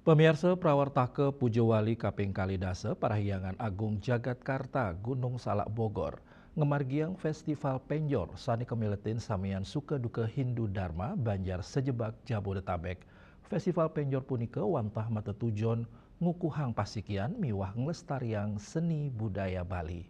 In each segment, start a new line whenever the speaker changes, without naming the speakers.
Pemirsa Prawartake Pujowali Kaping Kalidase Parahyangan Agung Jagatkarta Gunung Salak Bogor ngemargiang Festival Penjor sani kemiletin samian suka duka Hindu Dharma Banjar Sejebak Jabodetabek. Festival Penjor punika wantah mata tujon ngukuhang pasikian miwah ngelestariang seni budaya Bali.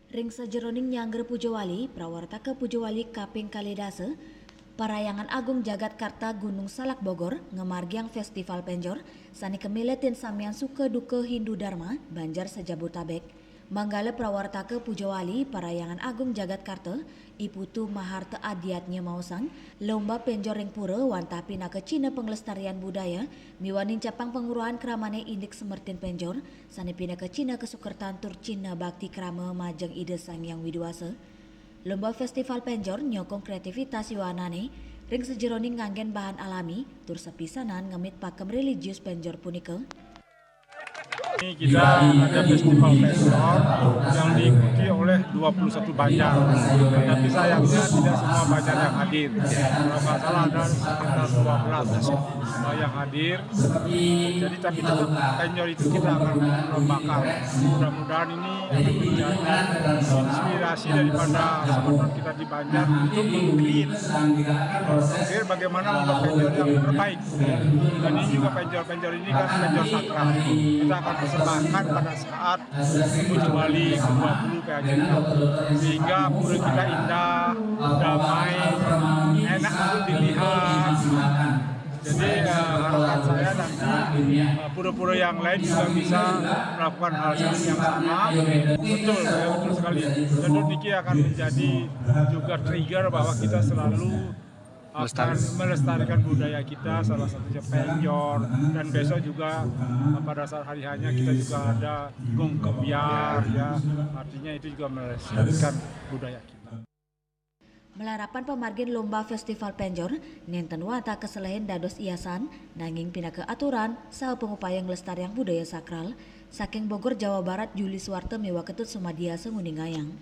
Ring sajeroning Nyangger Pujowali, Prawartake Pujowali Kaping Kalidase, Parayangan Agung Jagatkarta Gunung Salak Bogor ngemargiang Festival Penjor sani kemiletin samian suka duka Hindu Dharma Banjar Sejabotabek. Manggala Prawartake Pujowali Parayangan Agung Jagatkarta Iputu Maharta Adiatnya Mausang lomba penjor ring pura wantah pina ke Cina pengelestarian budaya miwanin capang penguruhan kramane indik semertin penjor sani pina ke Cina kesukertan tur Cina bakti krama majeng ide sang yang widuasa. Lomba Festival Penjor nyokong kreativitas yuanane ring sejeroning nganggen bahan alami tur sepisanan ngemit pakem religius penjor punika.
Ini kita ada festival penjor yang diikuti oleh 21 banjar, tapi sayangnya tidak semua banjar yang hadir. Kalau nggak salah ada sekitar 12 yang hadir. Jadi tapi tetap penjor itu kita akan lombakan. Mudah-mudahan ini akan menjadi inspirasi daripada teman-teman kita di Banjar untuk mengukir bagaimana membuat penjor yang terbaik. Dan ini juga penjor ini kan penjor sakral. Kita akan persembahkan pada saat Pujowali ke-20 PAJK sehingga pura kita indah, damai, enak untuk dilihat. Jadi harapan saya nanti pura-pura yang lain juga bisa melakukan hal yang sama. Betul sekali. Dan ini akan menjadi juga trigger bahwa kita selalu akan melestarikan budaya kita, salah satunya penjor, dan besok juga pada saat hari hanya kita juga ada gong kebiar, ya artinya itu juga melestarikan budaya kita.
Melarapan pemargin lomba Festival Penjor, nenten wata keselain dados iasan, nanging pina ke aturan, saha pengupayang lestariang budaya sakral, saking Bogor, Jawa Barat, Juli Suwarte miwa ketut Sumadiasa Nguningayang.